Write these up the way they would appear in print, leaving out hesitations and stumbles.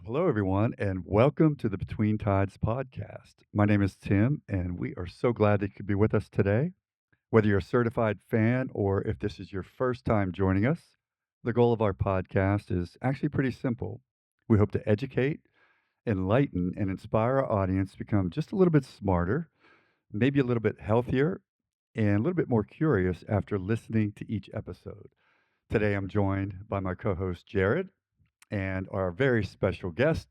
Hello, everyone, and welcome to the Between Tides podcast. My name is Tim, and we are so glad that you could be with us today. Whether you're a certified fan or if this is your first time joining us, the goal of our podcast is actually pretty simple. We hope to educate, enlighten, and inspire our audience to become just a little bit smarter, maybe a little bit healthier, and a little bit more curious after listening to each episode. Today, I'm joined by my co host, Jerrod, and our very special guest,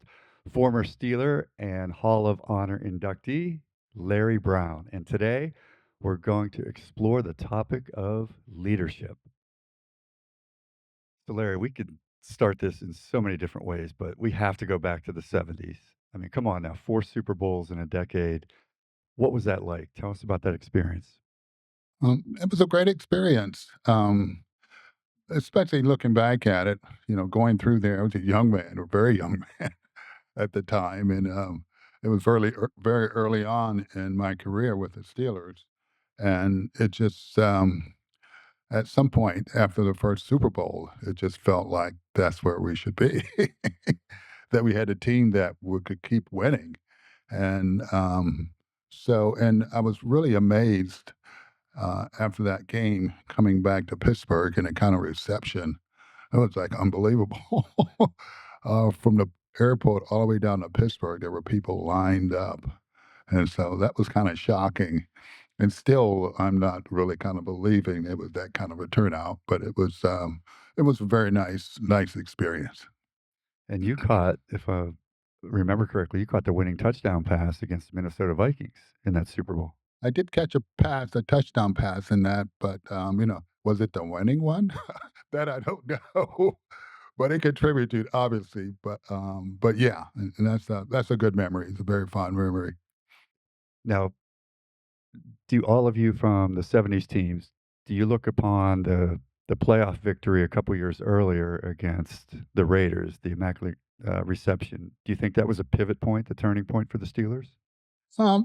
former Steeler and Hall of Honor inductee, Larry Brown. And today, we're going to explore the topic of leadership. So, Larry, we could start this in so many different ways, but we have to go back to the 70s. I mean, come on now, four Super Bowls in a decade. What was that like? Tell us about that experience. It was a great experience, especially looking back at it. Going through there, I was a young man, a very young man at the time, and it was very early on in my career with the Steelers, and it just at some point after the first Super Bowl, it just felt like that's where we should be. That we had a team that could keep winning, and and I was really amazed after that game coming back to Pittsburgh and a kind of reception. It was like unbelievable. From the airport all the way down to Pittsburgh, there were people lined up. And so that was kind of shocking. And still, I'm not really kind of believing it was that kind of a turnout, but it was a very nice experience. And you caught, if I remember correctly, you caught the winning touchdown pass against the Minnesota Vikings in that Super Bowl. I did catch a touchdown pass in that, but was it the winning one? That I don't know. But it contributed, obviously. But yeah, and that's a good memory. It's a very fond memory. Now, do all of you from the 70s teams, do you look upon the playoff victory a couple years earlier against the Raiders, the Immaculate Reception? Do you think that was a pivot point, the turning point for the Steelers?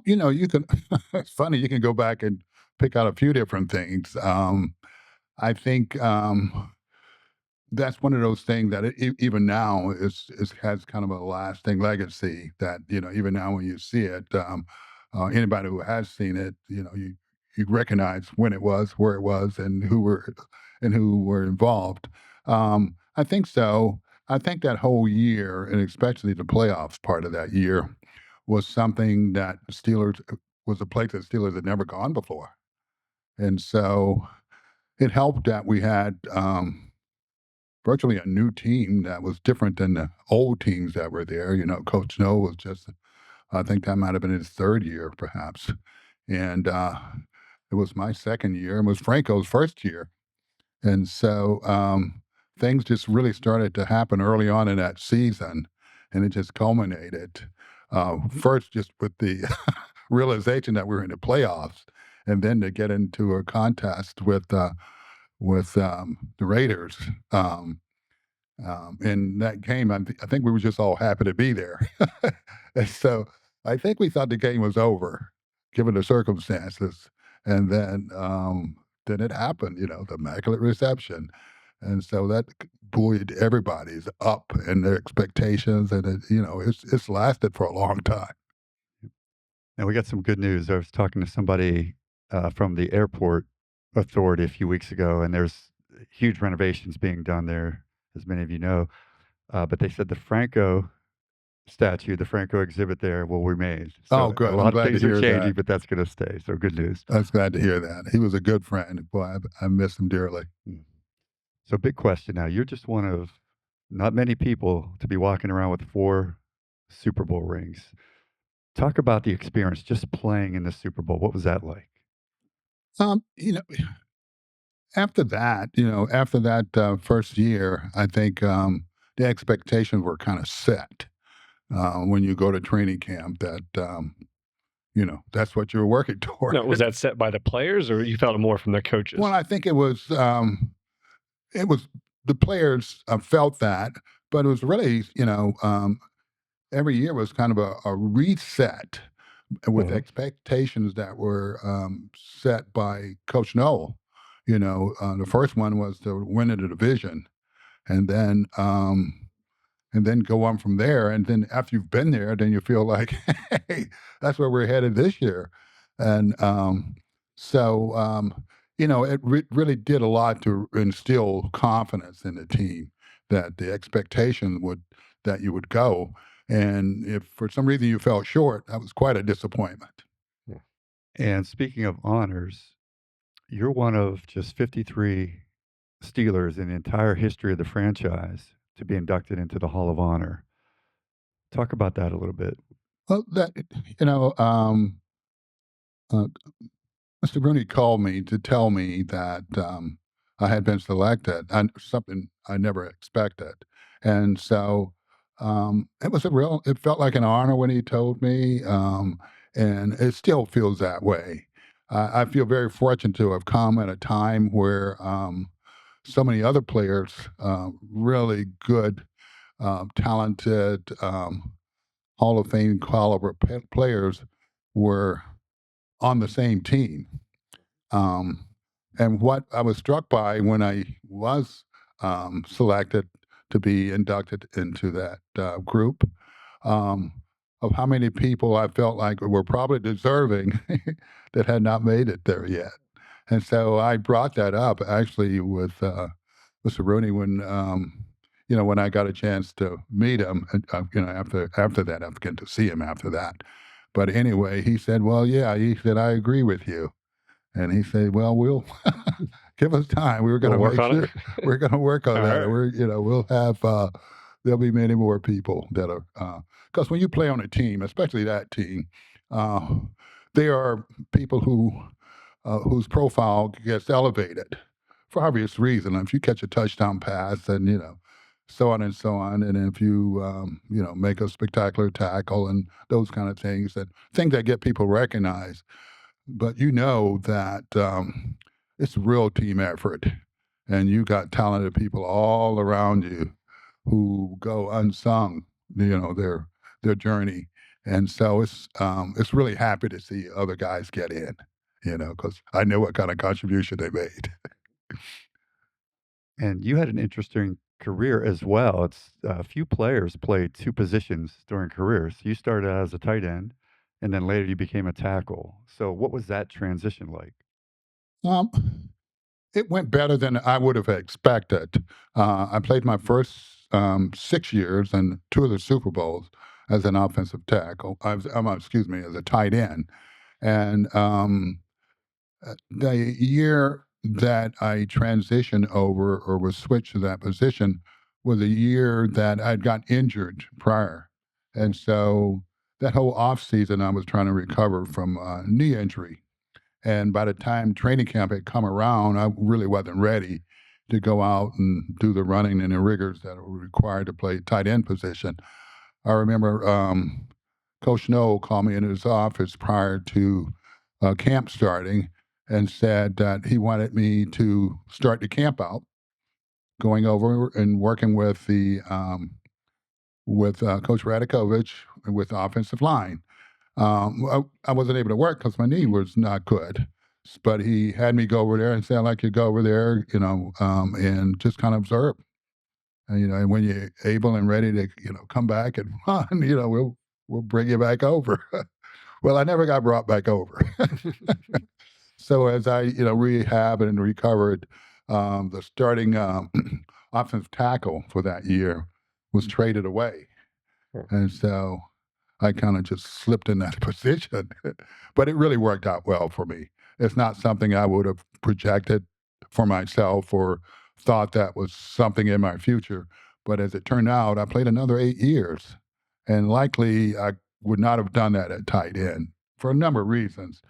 You can. It's funny. You can go back and pick out a few different things. I think that's one of those things that even now is has kind of a lasting legacy. That even now when you see it, anybody who has seen it, you recognize when it was, where it was, and who were involved. I think so. I think that whole year, and especially the playoffs part of that year, was something that the Steelers was a place that Steelers had never gone before, and so it helped that we had virtually a new team that was different than the old teams that were there. Coach Snow was just, I think that might have been his third year, perhaps, and it was my second year, and it was Franco's first year, and so things just really started to happen early on in that season, and it just culminated first just with the realization that we were in the playoffs, and then to get into a contest with the Raiders. In that game, I think we were just all happy to be there. And so I think we thought the game was over, given the circumstances. And then it happened, the immaculate reception. And so that buoyed everybody's up and their expectations. And it's lasted for a long time. Now, we got some good news. I was talking to somebody from the airport authority a few weeks ago, and there's huge renovations being done there, as many of you know. But they said the Franco statue, the Franco exhibit there will remain. Oh, So a good. I'm lot of glad to things are hear changing, that. but that's going to stay. So good news. I was glad to hear that. He was a good friend. Boy, I miss him dearly. Mm. So big question now. You're just one of not many people to be walking around with four Super Bowl rings. Talk about the experience just playing in the Super Bowl. What was that like? Um, you know, after that first year, I think the expectations were kind of set when you go to training camp. That's what you're working toward. No, was that set by the players, or you felt it more from the coaches? Well, I think it was the players felt that, but it was really every year was kind of a reset with Mhm. expectations that were set by Coach Noel. The first one was to win the division, and then and then go on from there. And then after you've been there, then you feel like, hey, that's where we're headed this year. And it really did a lot to instill confidence in the team that the expectation that you would go. And if for some reason you fell short, that was quite a disappointment. And speaking of honors, you're one of just 53 Steelers in the entire history of the franchise to be inducted into the Hall of Honor. Talk about that a little bit. Well, Mr. Bruni called me to tell me that I had been selected, and something I never expected. And so it felt like an honor when he told me, and it still feels that way. I feel very fortunate to have come at a time where so many other players, really good, talented, Hall of Fame caliber players, were on the same team. And what I was struck by when I was selected to be inducted into that group, of how many people I felt like were probably deserving that had not made it there yet. And so I brought that up actually with Mr. Rooney when I got a chance to meet him, and, after that, I began to see him after that. But anyway, he said, "Well, yeah," he said, "I agree with you." And he said, "Well, we'll give us time. We're going to We'll work make on sure it. we're going to work on All that. right. We'll have there'll be many more people that are because when you play on a team, especially that team, uh, they are people whose profile gets elevated for obvious reason. If you catch a touchdown pass, and so on and so on, and if you make a spectacular tackle and those kind of things that get people recognized. But you know that it's a real team effort, and you got talented people all around you who go unsung, their journey. And so it's really happy to see other guys get in, because I know what kind of contribution they made. And you had an interesting career as well. It's few players play two positions during careers. You started out as a tight end, and then later you became a tackle. So what was that transition like? Um, it went better than I would have expected. I played my first 6 years and two of the Super Bowls as an offensive tackle. Excuse me, as a tight end. And the year that I transitioned over or was switched to that position was a year that I'd got injured prior. And so that whole off season, I was trying to recover from a knee injury. And by the time training camp had come around, I really wasn't ready to go out and do the running and the rigors that were required to play tight end position. I remember Coach Snow called me in his office prior to camp starting and said that he wanted me to start the camp out, going over and working with Coach Radakovich with the offensive line. I wasn't able to work because my knee was not good, but he had me go over there and say, "I'd like you to go over there, and just kind of observe. And when you're able and ready to, come back and run, we'll bring you back over." Well, I never got brought back over. So as I, rehab and recovered, the starting offensive tackle for that year was traded away, and so I kind of just slipped in that position. But it really worked out well for me. It's not something I would have projected for myself or thought that was something in my future. But as it turned out, I played another 8 years, and likely I would not have done that at tight end for a number of reasons.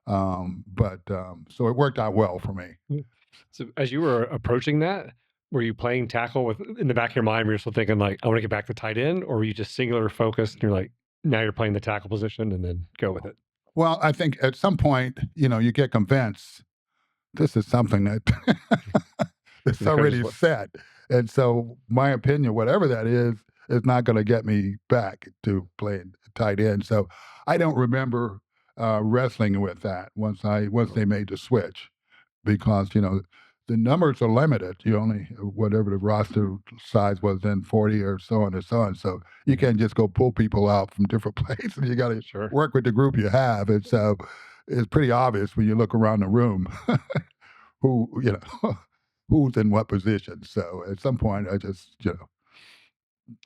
So it worked out well for me. Mm. So as you were approaching that, were you playing tackle with in the back of your mind, were you still thinking like, I want to get back to tight end, or were you just singular focused and you're like, now you're playing the tackle position and then go with it? Well, I think at some point, you get convinced this is something that it's The coach already is set. And so my opinion, whatever that is not going to get me back to playing tight end. So I don't remember wrestling with that once they made the switch, because the numbers are limited. You only whatever the roster size was then 40 or so on and so on. So you can't just go pull people out from different places. You got to Sure. work with the group you have. And so it's pretty obvious when you look around the room who who's in what position. So at some point, I just it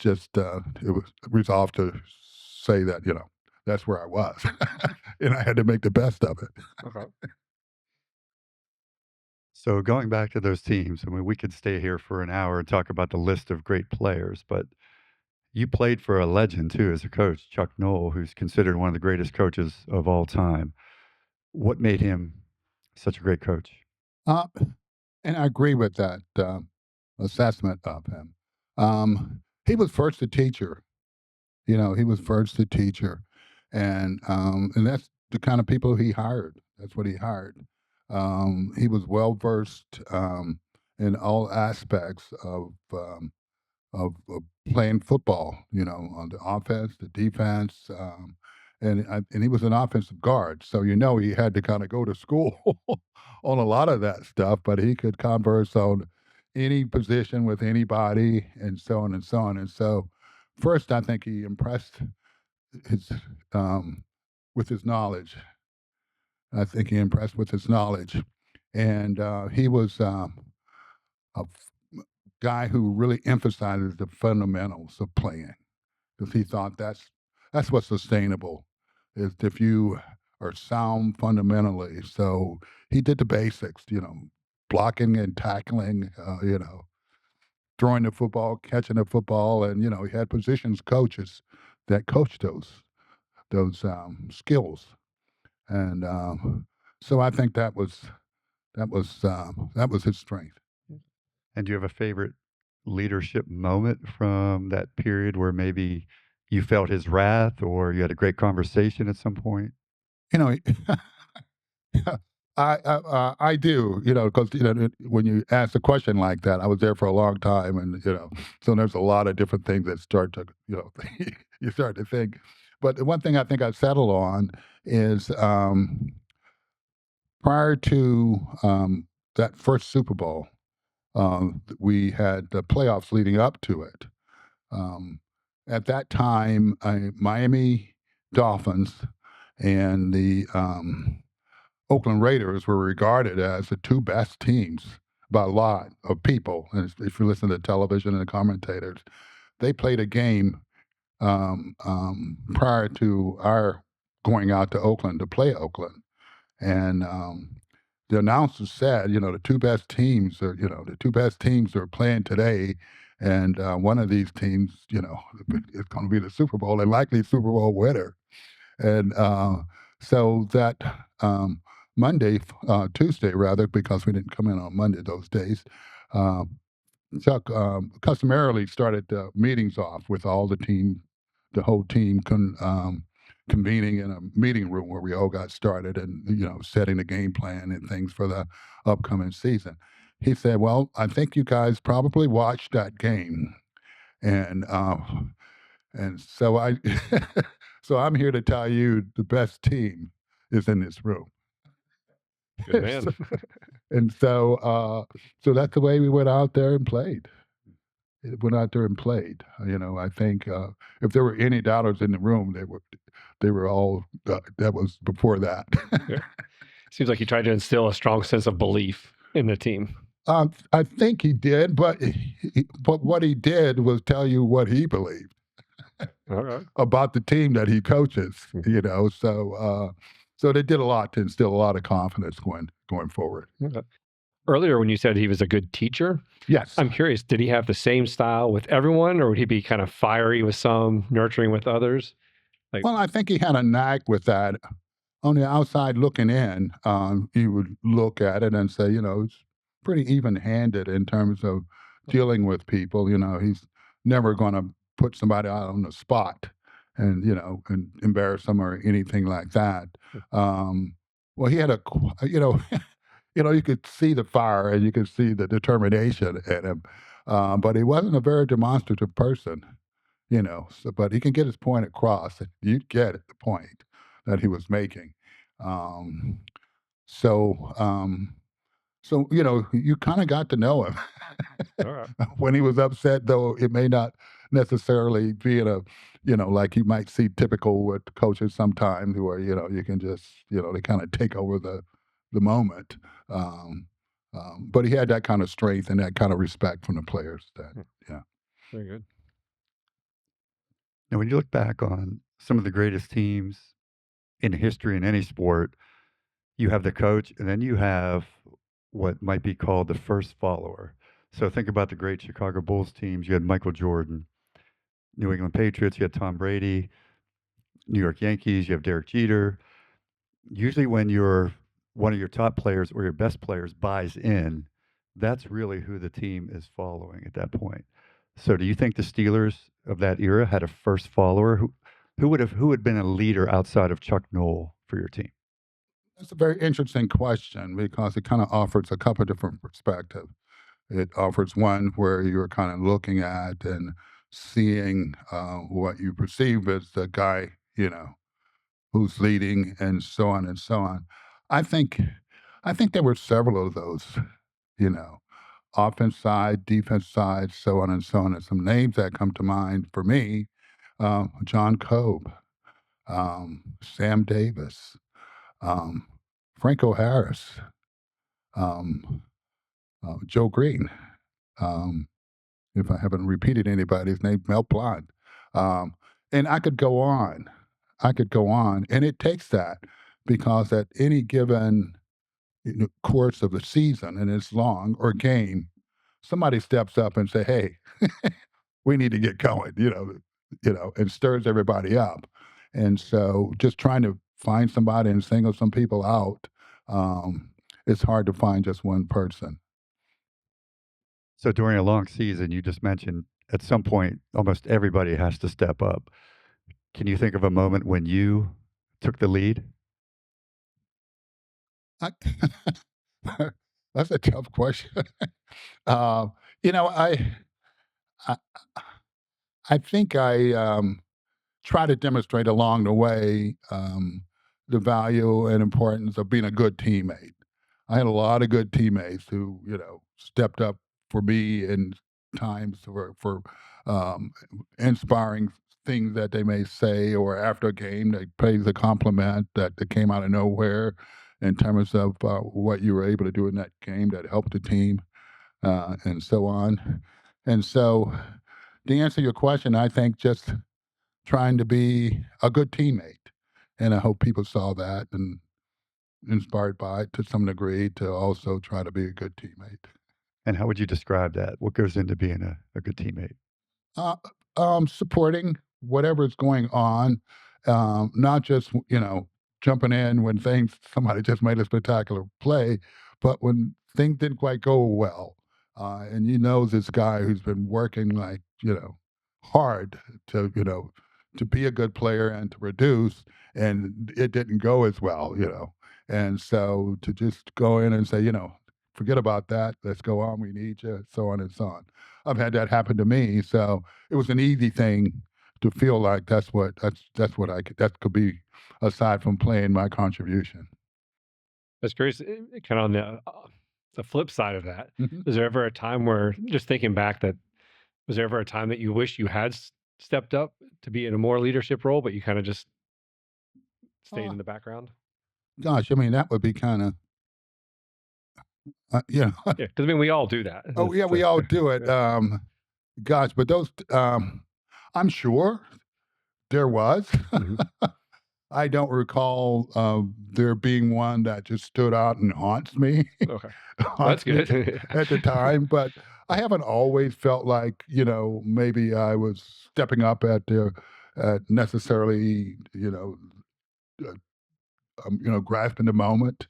was resolved to say that that's where I was, and I had to make the best of it. Okay. So going back to those teams, I mean, we could stay here for an hour and talk about the list of great players, but you played for a legend too as a coach, Chuck Noll, who's considered one of the greatest coaches of all time. What made him such a great coach? Uh, and I agree with that assessment of him. He was first a teacher. He was first a teacher, and that's the kind of people he hired. That's what he hired. He was well versed in all aspects of playing football. On the offense, the defense, and he was an offensive guard, so he had to kind of go to school on a lot of that stuff. But he could converse on any position with anybody, and so on and so on. And so, first, I think he impressed his with his knowledge. I think he impressed with his knowledge, and he was a guy who really emphasizes the fundamentals of playing because he thought that's what's sustainable is if you are sound fundamentally. So he did the basics, blocking and tackling, throwing the football, catching the football, and he had positions coaches that coached those skills, and so I think that was his strength. And do you have a favorite leadership moment from that period where maybe you felt his wrath or you had a great conversation at some point? You know, I do, because when you ask a question like that, I was there for a long time, and so there's a lot of different things that start to you start to think. But the one thing I think I've settled on is prior to that first Super Bowl, we had the playoffs leading up to it. Um, at that time, Miami Dolphins and the Oakland Raiders were regarded as the two best teams by a lot of people. And if you listen to television and the commentators, they played a game prior to our going out to Oakland to play Oakland. And the announcer said, the two best teams are playing today. And one of these teams, is going to be the Super Bowl and likely Super Bowl winner. And so that Tuesday rather, because we didn't come in on Monday those days, Chuck customarily started meetings off with all the whole team convening in a meeting room where we all got started and setting the game plan and things for the upcoming season. He said, "Well, I think you guys probably watched that game, and so I so I'm here to tell you the best team is in this room." Good man. And so that's the way we went out there and played. Went out there and played. I think if there were any doubters in the room, they were all that was before that. Yeah. Seems like he tried to instill a strong sense of belief in the team. I think he did, but what he did was tell you what he believed All right. about the team that he coaches. So they did a lot to instill a lot of confidence going forward. Okay. Earlier, when you said he was a good teacher, Yes. I'm curious, did he have the same style with everyone, or would he be kind of fiery with some, nurturing with others? Well, I think he had a knack with that. On the outside looking in, you would look at it and say, it's pretty even-handed in terms of dealing with people. He's never going to put somebody out on the spot and embarrass them or anything like that. Well, he had you could see the fire and you could see the determination in him, but he wasn't a very demonstrative person. But he can get his point across. You get the point that he was making. Um, so So, you kind of got to know him. All right. When he was upset, though, it may not necessarily be in a, like you might see typical with coaches sometimes where, you can just, they kind of take over the moment. Um, but he had that kind of strength and that kind of respect from the players that, Hmm. yeah. Very good. Now, when you look back on some of the greatest teams in history in any sport, you have the coach, and then you have what might be called the first follower. So think about the great Chicago Bulls teams. You had Michael Jordan, New England Patriots, you had Tom Brady, New York Yankees, you have Derek Jeter. Usually, when one of your top players or your best players buys in, that's really who the team is following at that point. So, do you think the Steelers of that era had a first follower who had been a leader outside of Chuck Noll for your team? That's a very interesting question because it kind of offers a couple of different perspectives. It offers one where you're kind of looking at and seeing what you perceive as the guy, who's leading and so on and so on. I think I think there were several of those, you know, offense side, defense side, so on and so on. And some names that come to mind for me, John Cobe, Sam Davis, um, Franco Harris, um, Joe Green. Um, if I haven't repeated anybody's name, Mel Blount. Um, and I could go on. I could go on. And it takes that because at any given course of the season, and it's long, or game, somebody steps up and say, "Hey, we need to get going," and stirs everybody up. And so just trying to find somebody and single some people out, um, it's hard to find just one person. So, during a long season, you just mentioned at some point almost everybody has to step up. Can you think of a moment when you took the lead? I, that's a tough question. Um, you know, I, I think I try to demonstrate along the way the value and importance of being a good teammate. I had a lot of good teammates who, stepped up for me in times for um, inspiring things that they may say, or after a game, they praise a compliment that came out of nowhere in terms of what you were able to do in that game that helped the team, and so on. And so, to answer your question, I think just trying to be a good teammate. And I hope people saw that and inspired by it to some degree to also try to be a good teammate. And how would you describe that? What goes into being a good teammate? Uh, Supporting whatever's going on, not just, jumping in when things, somebody just made a spectacular play, but when things didn't quite go well. And this guy who's been working like, hard to, to be a good player and to produce, and it didn't go as well. And so to just go in and say, forget about that, let's go on, we need you, so on and so on. I've had that happen to me, so it was an easy thing to feel like that's what that could be aside from playing my contribution. That's curious. Kind of on the flip side of that, Mhm. is there ever a time where, just thinking back, that was there ever a time that you wish you had stepped up to be in a more leadership role, but you kind of just stayed Uh, in the background? Gosh, I mean, that would be kinda, you know Yeah, because I mean, we all do that. oh, It's, yeah, we all do it, yeah. gosh, but I'm sure there was. Mhm. I don't recall, there being one that just stood out and haunts me Okay, well, that's haunts me good. at the time, but I haven't always felt like, maybe I was stepping up at necessarily, uh, grasping the moment,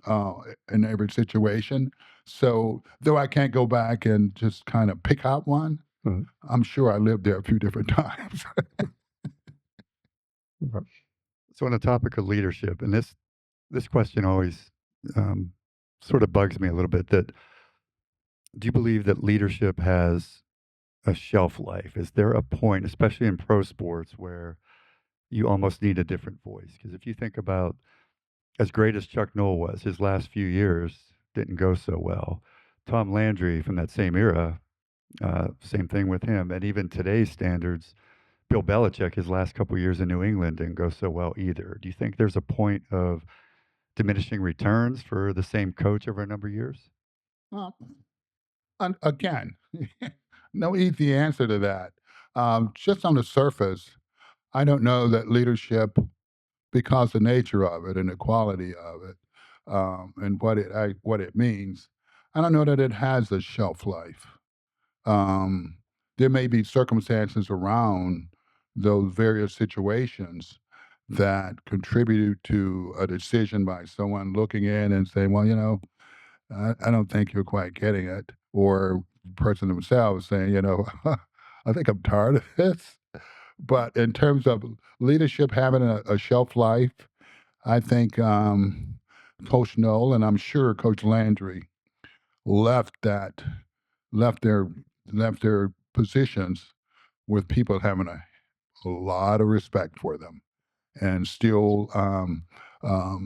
uh, in every situation. So, though I can't go back and just kind of pick out one, Mhm. I'm sure I lived there a few different times. Okay. So, on the topic of leadership, and this question always um, sort of bugs me a little bit. That do you believe that leadership has a shelf life? Is there a point, especially in pro sports, where you almost need a different voice? Because if you think about as great as Chuck Noll was, his last few years, didn't go so well. Tom Landry from that same era, same thing with him. And even today's standards, Bill Belichick, his last couple years in New England didn't go so well either. Do you think there's a point of diminishing returns for the same coach over a number of years? Uh, and again, no easy answer to that. Just on the surface, I don't know that leadership, because the nature of it and the quality of it, and what it means, I don't know that it has a shelf life. Um, there may be circumstances around those various situations that contributed to a decision by someone looking in and saying, well, I don't think you're quite getting it. Or the person themselves saying, I think I'm tired of this. But in terms of leadership having a shelf life, I think Coach Knoll and I'm sure Coach Landry left that left their left their positions with people having a lot of respect for them and still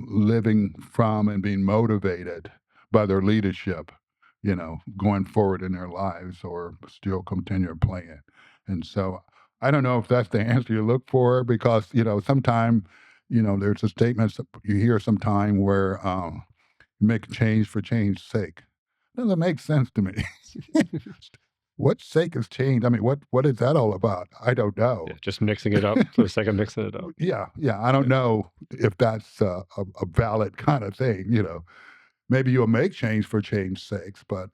living from and being motivated by their leadership, going forward in their lives or still continue playing. And so I don't know if that's the answer you look for because, sometime, there's a statement you hear sometime where you make a change for change's sake. Doesn't make sense to me. What sake is change? I mean, what is that all about? I don't know. Yeah, just mixing it up for the sake of mixing it up. Yeah, I don't know if that's a valid kind of thing. Maybe you'll make change for change's sakes, but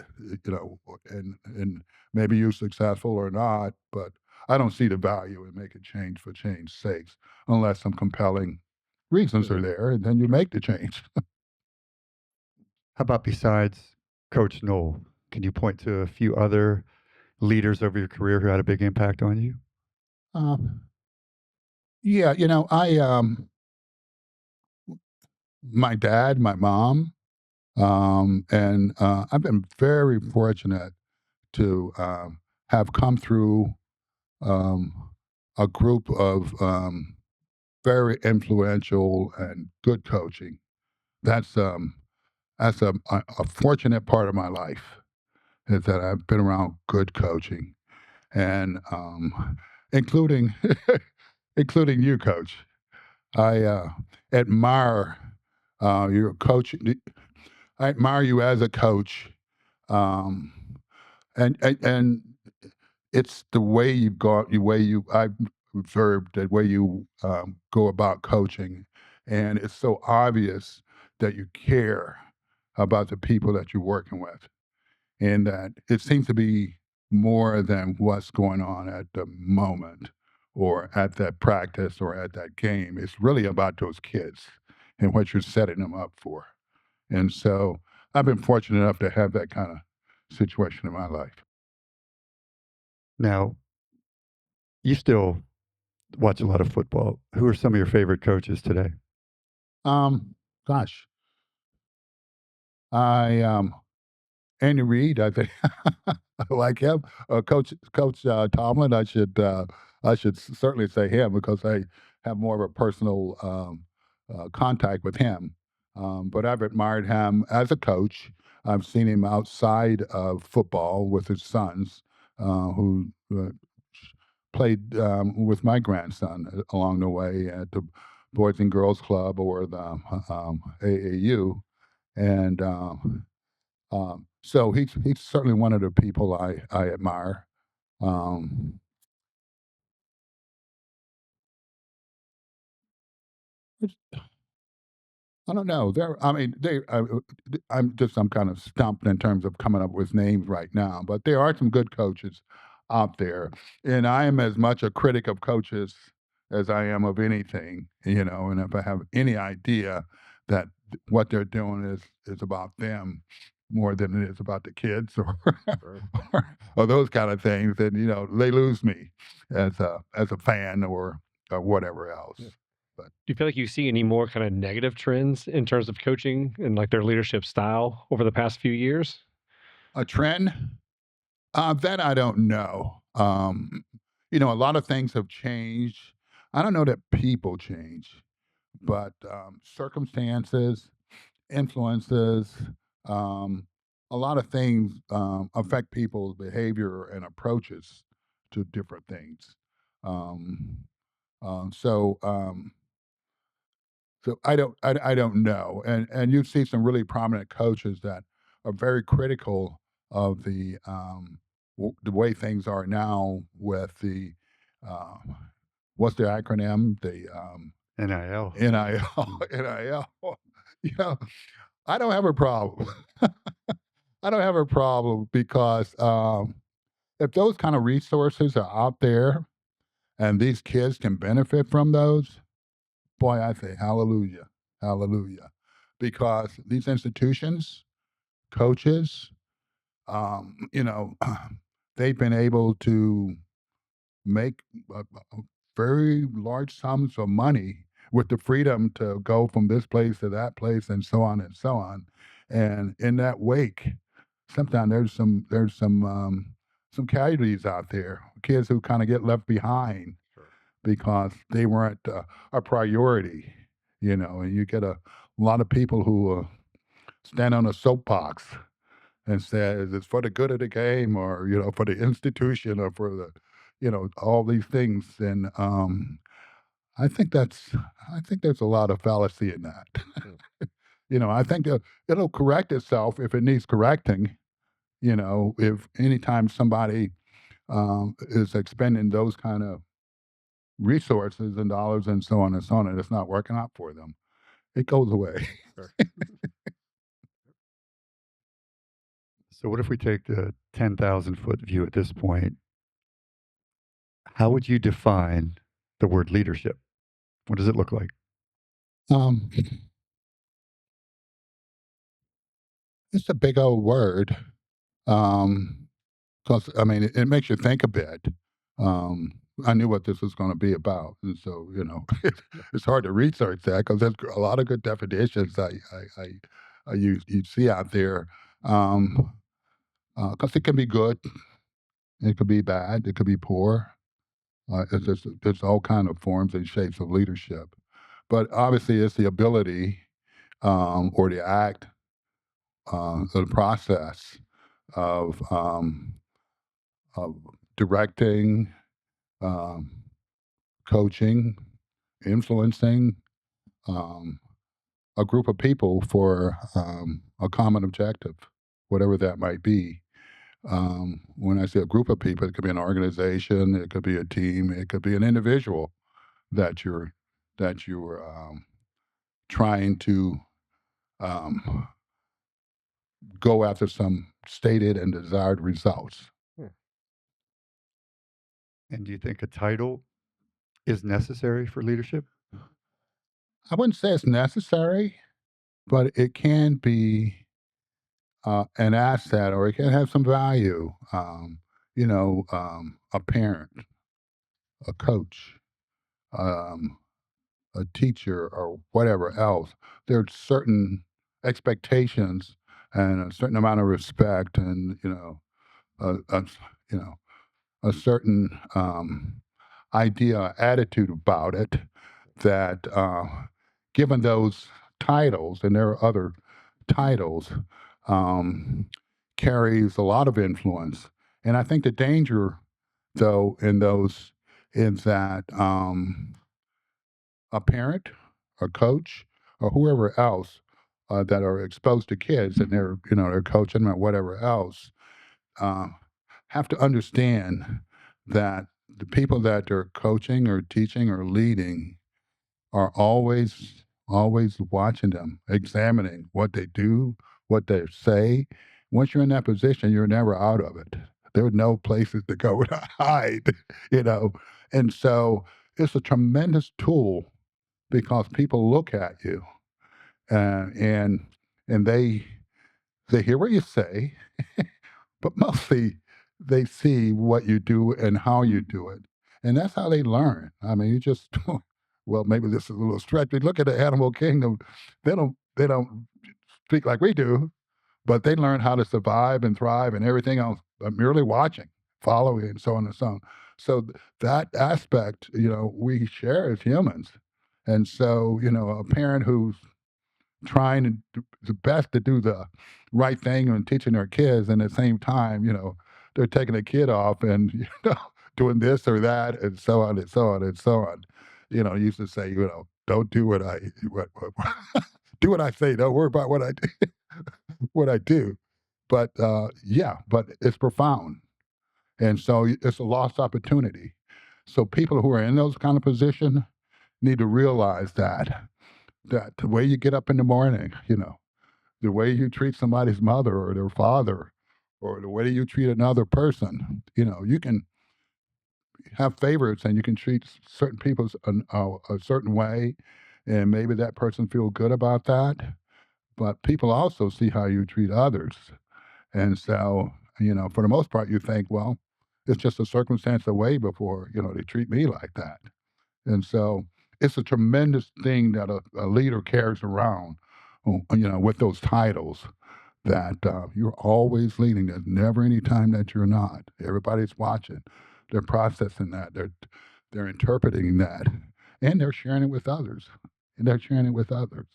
and maybe you're successful or not. But I don't see the value in making change for change's sakes unless some compelling reasons are there, and then you make the change. How about besides Coach Knoll? Can you point to a few other leaders over your career who had a big impact on you? Um, yeah, my dad, my mom, and I've been very fortunate to have come through um, a group of very influential and good coaching. That's um, that's a fortunate part of my life is that I've been around good coaching, and including including you, Coach. I admire your coach. I admire you as a coach, um, and it's the way you've got, the way I've observed the way you go about coaching, and it's so obvious that you care about the people that you're working with, and that it seems to be more than what's going on at the moment or at that practice or at that game. It's really about those kids and what you're setting them up for. And so I've been fortunate enough to have that kind of situation in my life. Now, you still watch a lot of football. Who are some of your favorite coaches today? Um, gosh, I Andy Reid, I think I like him. Coach Tomlin, I should certainly say him because I have more of a personal contact with him. But I've admired him as a coach. I've seen him outside of football with his sons, who played with my grandson along the way at the Boys and Girls Club or the AAU, and so he's certainly one of the people I admire. Um, it's- I don't know. I mean, I'm kind of stumped in terms of coming up with names right now, but there are some good coaches out there, and I am as much a critic of coaches as I am of anything, And if I have any idea that what they're doing is about them more than it is about the kids or Sure. or those kind of things, then they lose me as a fan or whatever else. Yeah. But Do you feel like you see any more kind of negative trends in terms of coaching and like their leadership style over the past few years? a trend that I don't know. A lot of things have changed. I don't know that people change, but circumstances, influences, um, a lot of things affect people's behavior and approaches to different things. Um, uh, so, um, so I don't know, and you see some really prominent coaches that are very critical of the way things are now with the uh, what's the acronym? The NIL. NIL, NIL. You know, I don't have a problem. I don't have a problem because if those kind of resources are out there and these kids can benefit from those, boy, I say hallelujah, hallelujah. Because these institutions, coaches, you know, they've been able to make very large sums of money with the freedom to go from this place to that place and so on and so on. And in that wake, sometimes there's some casualties out there, kids who kind of get left behind Sure. because they weren't a priority, and you get a lot of people who stand on a soapbox and says it's for the good of the game or for the institution or for the all these things and I think there's a lot of fallacy in that. Mm. I think it'll correct itself if it needs correcting. If anytime somebody is expending those kind of resources and dollars and so on and so on, and it's not working out for them, it goes away. Sure. So, what if we take the 10,000-foot view at this point? How would you define the word leadership? What does it look like? um, it's a big old word. Because I mean, it makes you think a bit. Um, I knew what this was going to be about, and so it's hard to research that because there's a lot of good definitions you see out there. Because it can be good, it could be bad, it could be poor. There's all kind of forms and shapes of leadership, but obviously it's the ability or the act, the process of of directing, um, coaching, influencing um, a group of people for a common objective, whatever that might be. When I say a group of people, it could be an organization, it could be a team, it could be an individual that you're trying to um, go after some stated and desired results. Hmm. And do you think a title is necessary for leadership? I wouldn't say it's necessary, but it can be an asset or it can have some value. A parent, a coach, um, a teacher, or whatever else. There's certain expectations and a certain amount of respect, and a you know, a certain idea, attitude about it that, given those titles, and there are other titles, um, carries a lot of influence. And I think the danger, though, in those is that a parent, a coach, or whoever else that are exposed to kids and they're coaching them or whatever else uh, have to understand that the people that they're coaching or teaching or leading are always watching them, examining what they do, what they say. Once you're in that position, you're never out of it. There are no places to go to hide, you know. And so it's a tremendous tool because people look at you and and they hear what you say, but mostly they see what you do and how you do it. And that's how they learn. I mean, you just well, maybe this is a little stretch. We look at the animal kingdom, they don't speak like we do, but they learn how to survive and thrive and everything else by merely watching, following, and so on and so on. So that aspect, we share as humans. And so, a parent who's trying to do the best to do the right thing and teaching their kids, and at the same time, they're taking a kid off and doing this or that, and so on and so on and so on. He used to say, don't do what do what I say. Don't worry about what I do, what I do. But yeah, but it's profound, and so it's a lost opportunity. So people who are in those kind of positions need to realize that the way you get up in the morning, the way you treat somebody's mother or their father, or the way you treat another person, you can have favorites and you can treat certain people a certain way, and maybe that person feel good about that. But people also see how you treat others, and so for the most part, you think, well, it's just a circumstance away before they treat me like that. And so it's a tremendous thing that a leader carries around, with those titles, that you're always leading. There's never any time that you're not. Everybody's watching. They're processing that. They're interpreting that, and they're sharing it with others. And they're sharing it with others.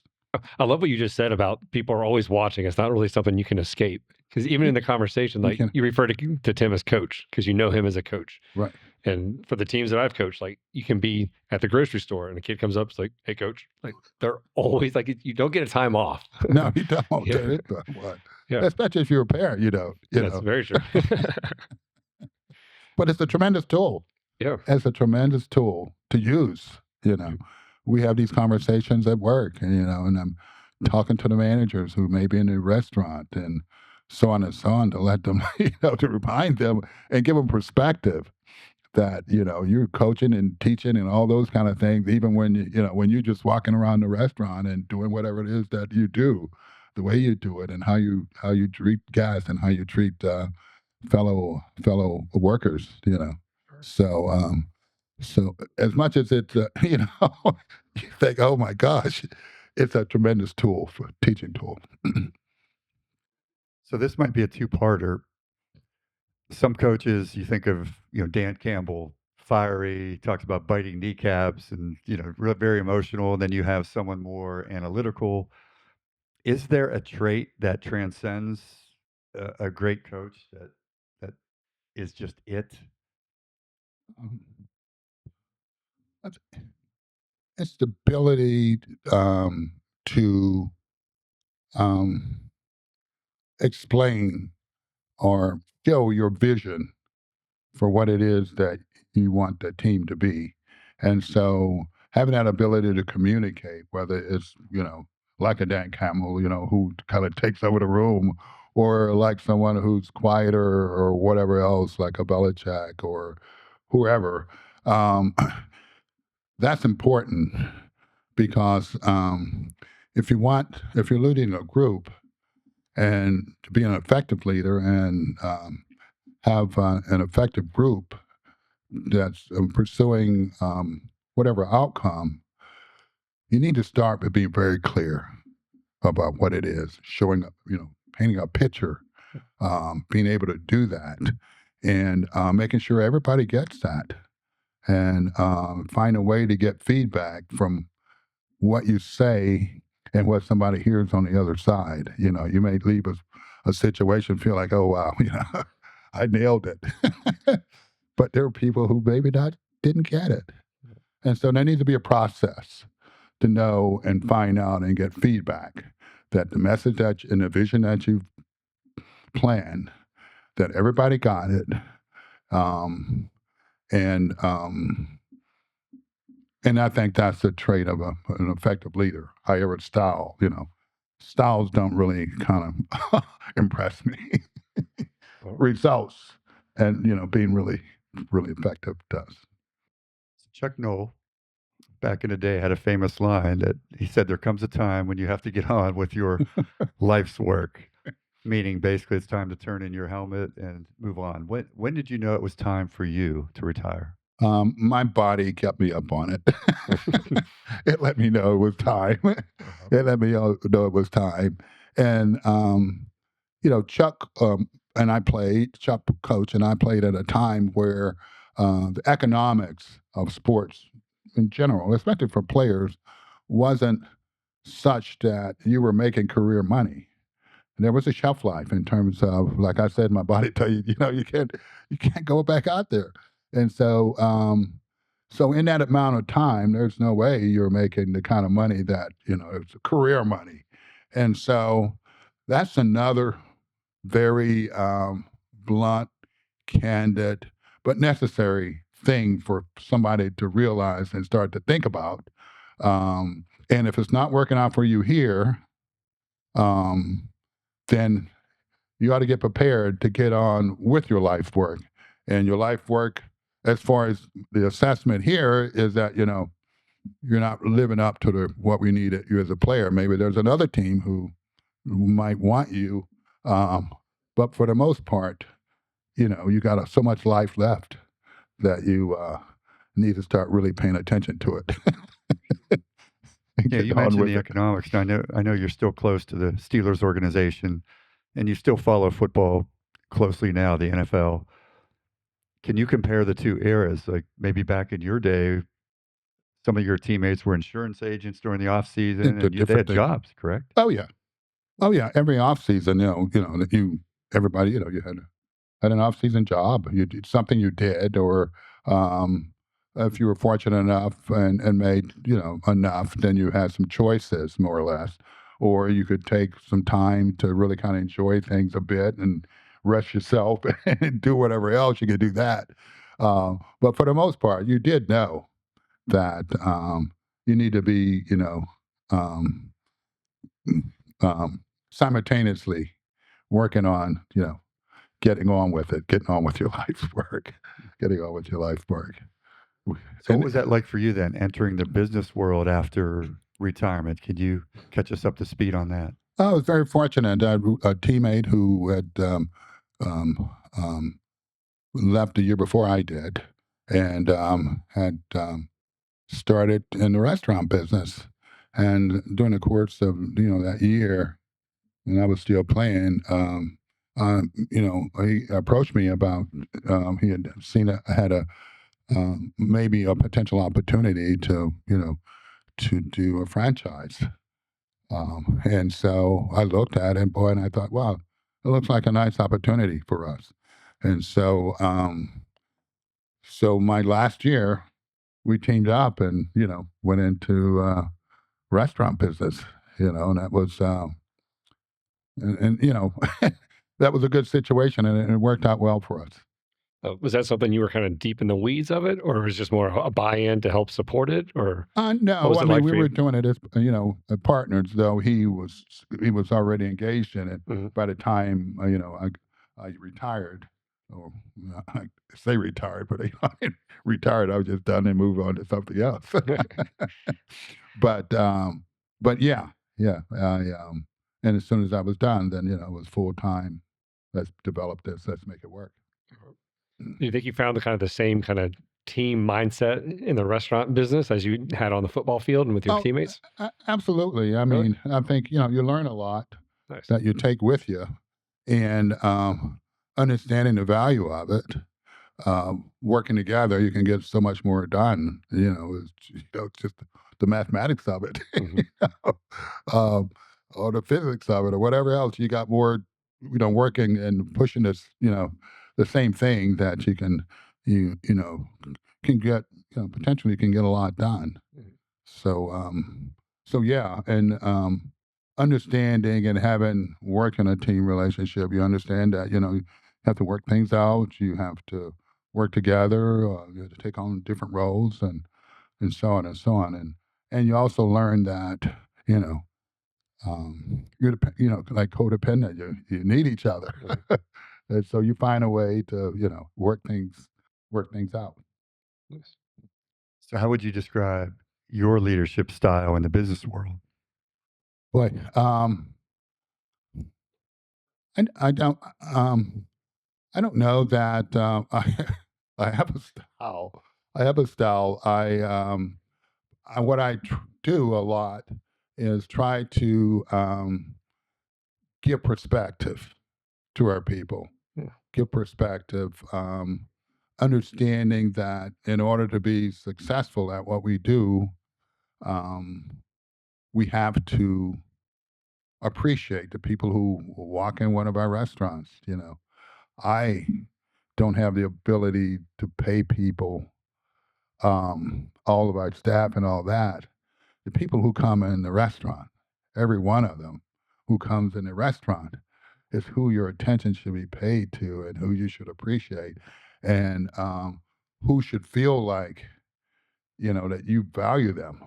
I love what you just said about people are always watching. It's not really something you can escape, because even in the conversation, like you refer to Tim as coach because you know him as a coach. Right. And for the teams that I've coached, like you can be at the grocery store and a kid comes up, it's like, "Hey, coach!" Like they're always like, you don't get a time off. No, you don't. Yeah. What? Yeah. Especially if you're a parent, That's very true. But it's a tremendous tool. Yeah. It's a tremendous tool to use. We have these conversations at work, and I'm talking to the managers who may be in the restaurant and so on and so on, to let them, to remind them and give them perspective that, you're coaching and teaching and all those kind of things, even when when you're just walking around the restaurant and doing whatever it is that you do, the way you do it and how you treat guys and how you treat fellow workers, So so as much as it's you think, oh my gosh, it's a tremendous tool for teaching tool. So this might be a two-parter. Some coaches, you think of, Dan Campbell, fiery, talks about biting kneecaps and, very emotional. And then you have someone more analytical. Is there a trait that transcends a great coach that is just it? Um, it's the ability to explain or show your vision for what it is that you want the team to be. And so having that ability to communicate, whether it's, like a Dan Campbell, who kind of takes over the room, or like someone who's quieter or whatever else, like a Belichick or whoever, that's important because if you're leading a group and to be an effective leader and have an effective group that's pursuing whatever outcome, you need to start by being very clear about what it is, showing up, painting a picture, being able to do that, and making sure everybody gets that, and find a way to get feedback from what you say and what somebody hears on the other side. You may leave a situation, feel like, oh wow, I nailed it. But there are people who maybe didn't get it. And so there needs to be a process to know and find out and get feedback that the message and the vision that you've planned, that everybody got it. And I think that's the trait of an effective leader, however style, styles don't really kind of impress me. Results and, being really, really effective does. Chuck Noll, back in the day, had a famous line that he said, "There comes a time when you have to get on with your life's work," meaning basically it's time to turn in your helmet and move on. When did you know it was time for you to retire? My body kept me up on it. It let me know it was time. It let me know it was time. And, Chuck Chuck coach and I played at a time where the economics of sports in general, especially for players, wasn't such that you were making career money. And there was a shelf life in terms of, like I said, my body tell you, you can't go back out there. And so in that amount of time, there's no way you're making the kind of money that, it's career money. And so that's another very blunt, candid, but necessary thing for somebody to realize and start to think about. And if it's not working out for you here, um, then you ought to get prepared to get on with your life work. And your life work, as far as the assessment here, is that you're not living up to what we need you as a player. Maybe there's another team who might want you, but for the most part, you got so much life left that you need to start really paying attention to it. And Yeah, get you on mentioned with the it. economics. And I know you're still close to the Steelers organization, and you still follow football closely now, the NFL. Can you compare the two eras? Like maybe back in your day, some of your teammates were insurance agents during the off season, It's a and they different had thing. jobs, correct? Oh yeah, oh yeah. Every off season, that everybody, you had an off season job. You did something you did, or um, if you were fortunate enough and made enough, then you had some choices, more or less. Or you could take some time to really kind of enjoy things a bit and rest yourself and do whatever else you could do that. But for the most part, you did know that you need to be, um, simultaneously working on, getting on with it, getting on with your life's work, getting on with your life's work. So, what And was that like for you then, entering the business world after retirement? Could you catch us up to speed on that? I was very fortunate. I had a teammate who had um, um, left a year before I did, and had started in the restaurant business. And during the course of that year, and I was still playing, he approached me about he had seen had a maybe a potential opportunity to do a franchise. And so I looked at it, boy, and I thought, wow, it looks like a nice opportunity for us. And so my last year, we teamed up and went into restaurant business. And that was and that was a good situation, and it worked out well for us. Was that something you were kind of deep in the weeds of it, or was it just more a buy-in to help support it, or what No, was I it mean like we for were you? doing it as partners. Though he was already engaged in it Mhm. by the time I retired. Or I say retired, but retired. I was just done and moved on to something else. but but yeah, yeah. And as soon as I was done, then it was full time. Let's develop this. Let's make it work. Do you think you found the kind of the same kind of team mindset in the restaurant business as you had on the football field and with your Oh, teammates? absolutely. I Really? mean, I think you learn a lot Nice. that you take with you, and understanding the value of it. Working together, you can get so much more done. It's just the mathematics of it, Hmm. um, or the physics of it, or whatever else. You got more, working and pushing this, the same thing that you know, can get, potentially can get a lot done. So, so yeah, and understanding and having worked in a team relationship, you understand that you have to work things out. You have to work together. You have to take on different roles, and so on and so on. And you also learn that you know like codependent. You need each other, Mhm. and so you find a way to work things out. Nice. So, how would you describe your leadership style in the business world? Boy, I don't. I don't know that I have a style. I have a style. What I do a lot is try to give perspective to our people. Yeah. Give perspective, understanding that in order to be successful at what we do, um, we have to appreciate the people who walk in one of our restaurants. I don't have the ability to pay people, all of our staff and all that. The people who come in the restaurant, every one of them who comes in the restaurant, is who your attention should be paid to and who you should appreciate, and who should feel like that you value them,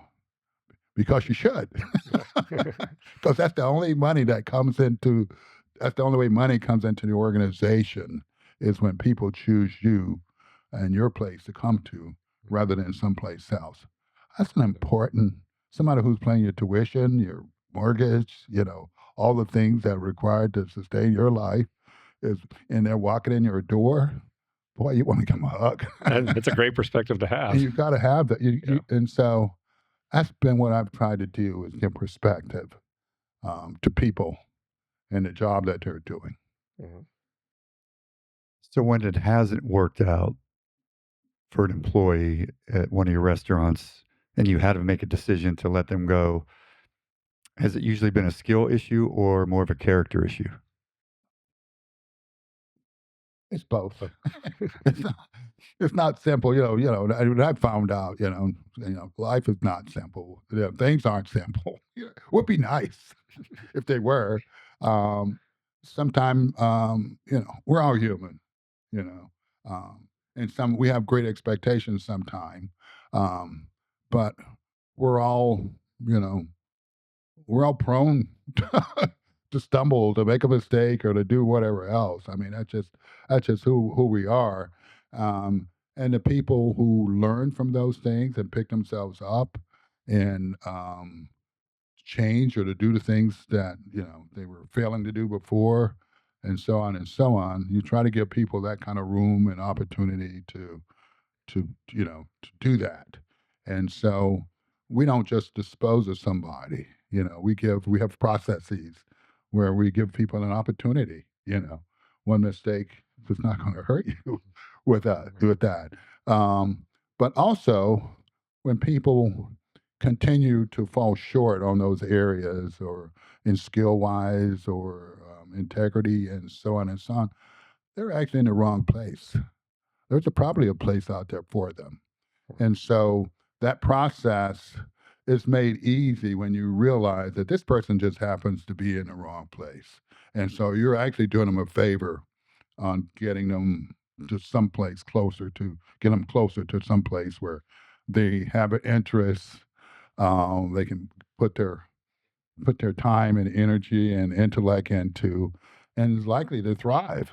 because you should. Because that's the only money that comes into that's the only way money comes into the organization, is when people choose you and your place to come to rather than someplace else. That's an important somebody who's paying your tuition, your mortgage, all the things that are required to sustain your life, is and they're walking in your door. Boy, you want to give 'em a hug. And that's a great perspective to And have. you've got to have that. Yeah. And so that's been what I've tried to do, is give perspective to people and the job that they're doing. Mhm. So when it hasn't worked out for an employee at one of your restaurants and you had to make a decision to let them go, has it usually been a skill issue or more of a character issue? It's both. it's not. It's not simple. And I found out. Life is not simple. Things aren't simple. Would be nice if they were. Sometimes, we're all human. You know, and we have great expectations sometime, but we're all, you know, we're all prone to stumble, to make a mistake, or to do whatever else. I mean, that's just who we are. And the people who learn from those things and pick themselves up and change, or to do the things that they were failing to do before, and so on and so on. You try to give people that kind of room and opportunity to do that. And so we don't just dispose of somebody. We have processes where we give people an opportunity. One mistake is not going to hurt you with that. But also, when people continue to fall short on those areas, or in skill wise, or integrity, and so on and so on, they're actually in the wrong place. There's probably a place out there for them. And so that process is made easy when you realize that this person just happens to be in the wrong place. And so you're actually doing them a favor on getting them to someplace closer to get them closer to someplace where they have an interest. They can put their time and energy and intellect into, and is likely to thrive.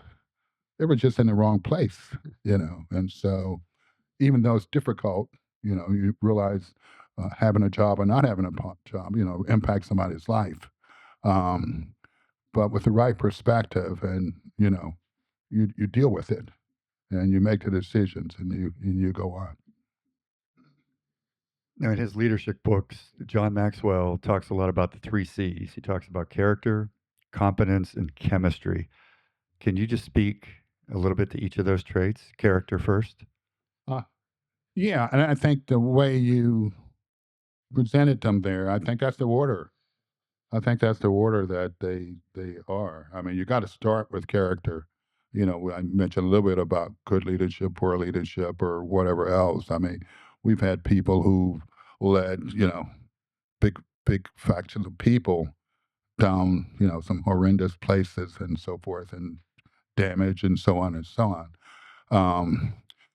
They were just in the wrong place. And so, even though it's difficult, you realize having a job or not having a job, impacts somebody's life. Um, but with the right perspective, and you deal with it, and you make the decisions, and you go on. Now, in his leadership books, John Maxwell talks a lot about the three C's. He talks about character, competence, and chemistry. Can you just speak a little bit to each of those traits? Character first. Uh, yeah, and I think the way you presented them there, I think that's the order. I think that's the order that they are. I mean, you got to start with character. I mentioned a little bit about good leadership, poor leadership, or whatever else. I mean, we've had people who led, big big factions of people down, some horrendous places, and so forth, and damage, and so on and so on. Um,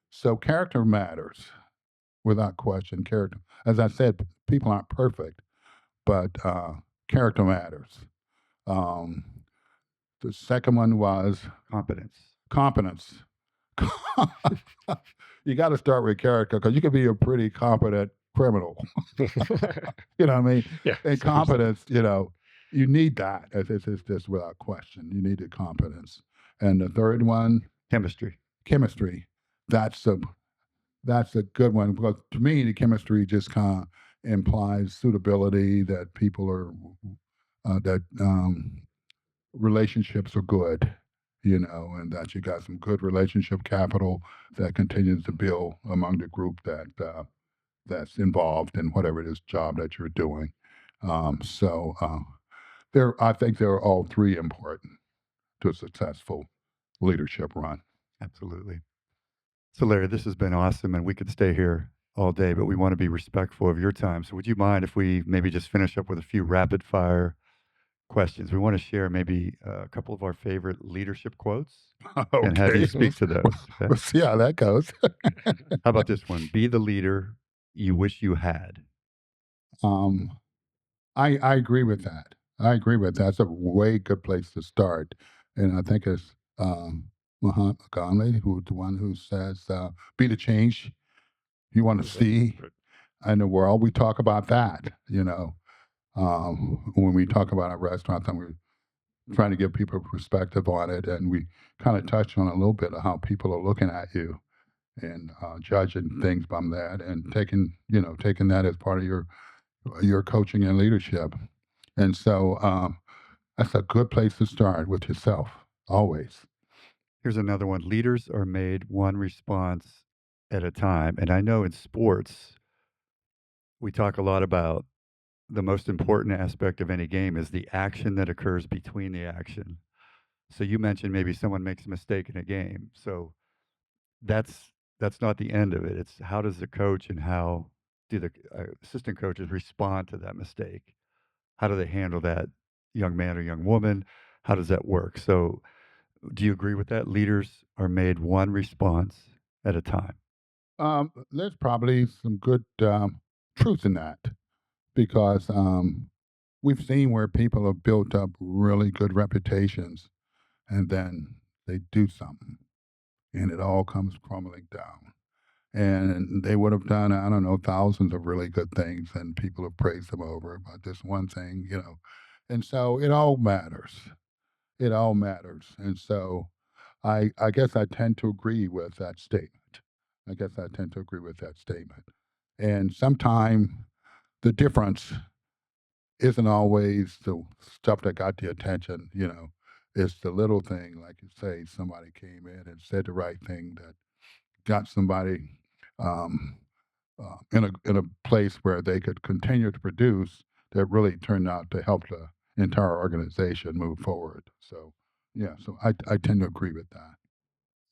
so character matters, without question. Character, as I said, people aren't perfect, but character matters. Um, the second one was Competence. competence. You got to start with character, because you could be a pretty competent criminal. You know what I mean? Yeah. And competence, you need that. It's just without question. You need the competence. And the third one, Chemistry. chemistry. That's a good one, because to me, the chemistry just kind of implies suitability, that people are that relationships are good, and that you got some good relationship capital that continues to build among the group that's involved in whatever it is job that you're doing. I think they're all three important to a successful leadership run. Absolutely. So, Larry, this has been awesome, and we could stay here all day, but we want to be respectful of your time. So, would you mind if we maybe just finish up with a few rapid fire questions? We want to share maybe a couple of our favorite leadership quotes and have you Okay, speak to those. Okay. we'll see how that goes. How about this one? Be the leader you wish you had. um, I agree with that. I agree with that. That's a way good place to start, and I think it's Mahatma Gandhi, who the one who says, "Be the change you want to see in the world." We talk about that, when we talk about our restaurants, and we're trying to give people a perspective on it, and we kind of touch on a little bit of how people are looking at you and judging things by that, and taking that as part of your coaching and leadership. And so that's a good place to start with yourself, always. Here's another one. Leaders are made one response at a time. And I know in sports, we talk a lot about the most important aspect of any game is the action that occurs between the action. So you mentioned maybe someone makes a mistake in a game. So that's not the end of it. It's how does the coach and how do the assistant coaches respond to that mistake? How do they handle that young man or young woman? How does that work? So do you agree with that? Leaders are made one response at a time. There's probably some good truth in that because we've seen where people have built up really good reputations and then they do something and it all comes crumbling down. And they would have done, I don't know, thousands of really good things, and people have praised them over about this one thing. And so it all matters. It all matters. And so I guess I tend to agree with that statement. I guess I tend to agree with that statement. And sometimes the difference isn't always the stuff that got the attention. It's the little thing, like you say, somebody came in and said the right thing that got somebody um, in a place where they could continue to produce that really turned out to help the entire organization move forward. So yeah, so I tend to agree with that.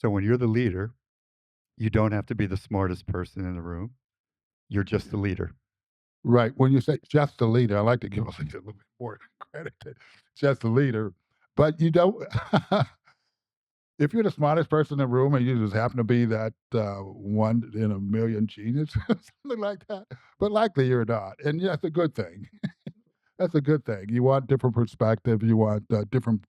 So when you're the leader, you don't have to be the smartest person in the room. You're just the leader. Right. When you say just the leader, I like to give a leader a little bit more credit to just the leader. But you don't if you're the smartest person in the room and you just happen to be that one in a million genius, something like that. But likely you're not. And that's a good thing. That's a good thing. You want different perspective. You want different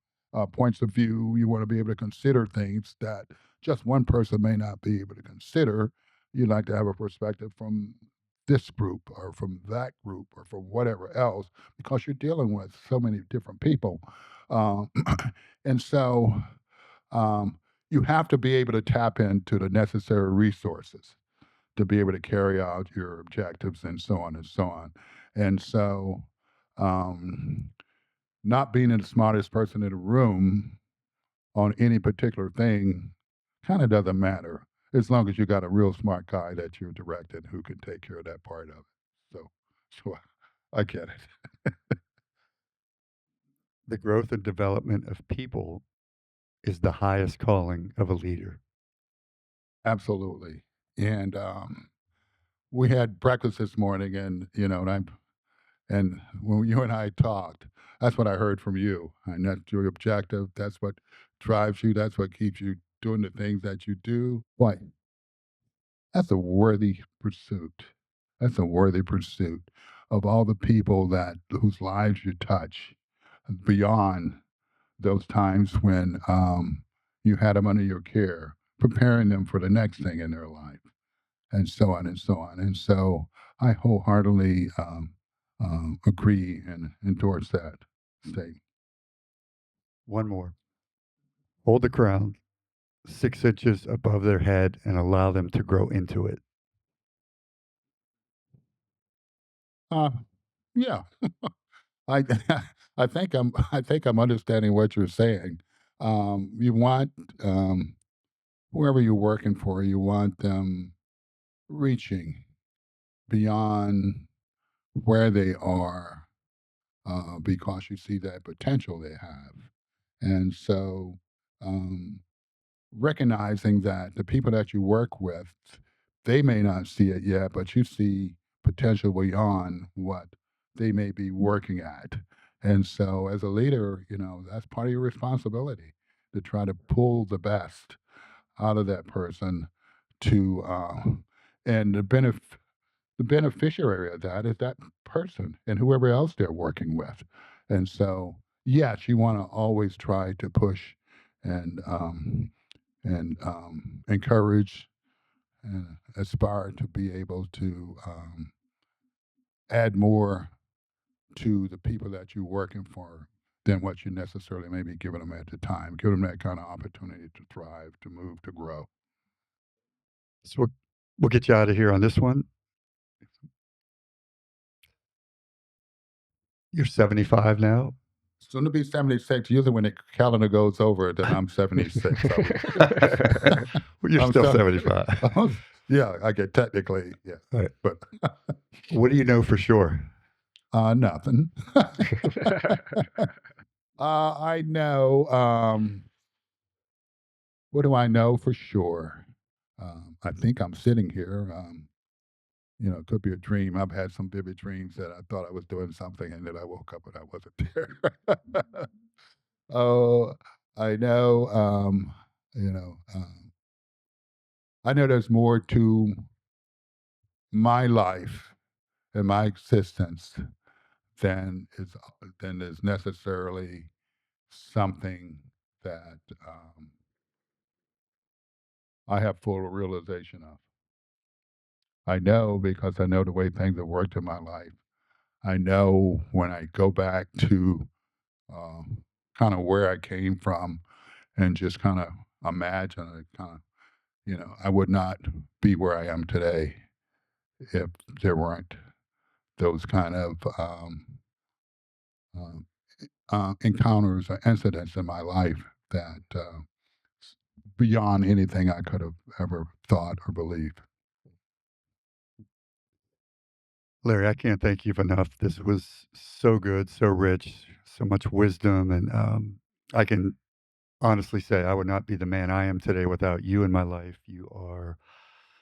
points of view. You want to be able to consider things that just one person may not be able to consider. You like to have a perspective from this group or from that group or from whatever else because you're dealing with so many different people. Um, and so um, you have to be able to tap into the necessary resources to be able to carry out your objectives and so on and so on. And so, um, not being the smartest person in the room on any particular thing kind of doesn't matter as long as you got a real smart guy that you're directing who can take care of that part of it. So I get it. The growth and development of people is the highest calling of a leader. Absolutely. And we had breakfast this morning, and when you and I talked, that's what I heard from you. And that's your objective. That's what drives you. That's what keeps you doing the things that you do. Why? That's a worthy pursuit. That's a worthy pursuit of all the people that whose lives you touch beyond those times when you had them under your care, preparing them for the next thing in their life, and so on and so on. And so I wholeheartedly agree and endorse that statement. One more. Hold the crown 6 inches above their head and allow them to grow into it. Uh, yeah, I I think I'm understanding what you're saying. You want whoever you're working for, you want them reaching beyond where they are because you see that potential they have. And so, um, recognizing that the people that you work with, they may not see it yet, but you see potential beyond what they may be working at. And so, as a leader, that's part of your responsibility to try to pull the best out of that person to, and the beneficiary of that is that person and whoever else they're working with. And so, yes, you want to always try to push and encourage and aspire to be able to add more to the people that you're working for than what you necessarily may be giving them at the time. Give them that kind of opportunity to thrive, to move, to grow. So we'll get you out of here on this one. You're 75 now. Soon to be 76. Usually when the calendar goes over, then I'm 76. Well, you're I'm still so- 75. yeah, I get technically, yeah. Right. But What do you know for sure? nothing. I know. What do I know for sure? I think I'm sitting here. It could be a dream. I've had some vivid dreams that I thought I was doing something, and then I woke up and I wasn't there. Oh, I know. You know, I know there's more to my life and my existence than is necessarily something that I have full realization of. I know because I know the way things have worked in my life. I know when I go back to kind of where I came from and just kind of imagine it, I would not be where I am today if there weren't those kind of um, encounters or incidents in my life that beyond anything I could have ever thought or believed. Larry, I can't thank you enough. This was so good, so rich, so much wisdom. And I can honestly say I would not be the man I am today without you in my life. You are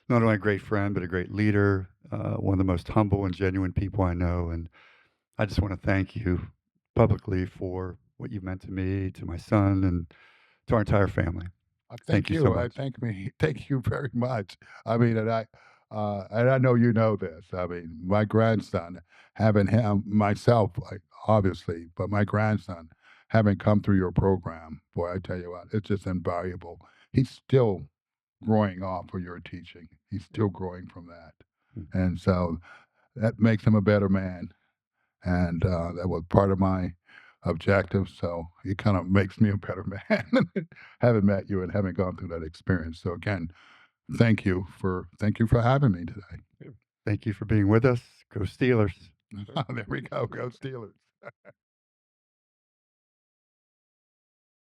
not only a great friend, but a great leader, one of the most humble and genuine people I know. And I just want to thank you publicly for what you've meant to me, to my son, and to our entire family. I Thank you so I much. thank you very much. I mean, and I know you know this. I mean, my grandson, having him, myself, like, obviously, but my grandson, having come through your program, boy, I tell you what, it's just invaluable. He's still growing off of your teaching. He's still growing from that. And so that makes him a better man. And that was part of my objective. So it kind of makes me a better man, having met you and having gone through that experience. So again, thank you for having me today. Thank you for being with us. Go Steelers. There we go. Go Steelers.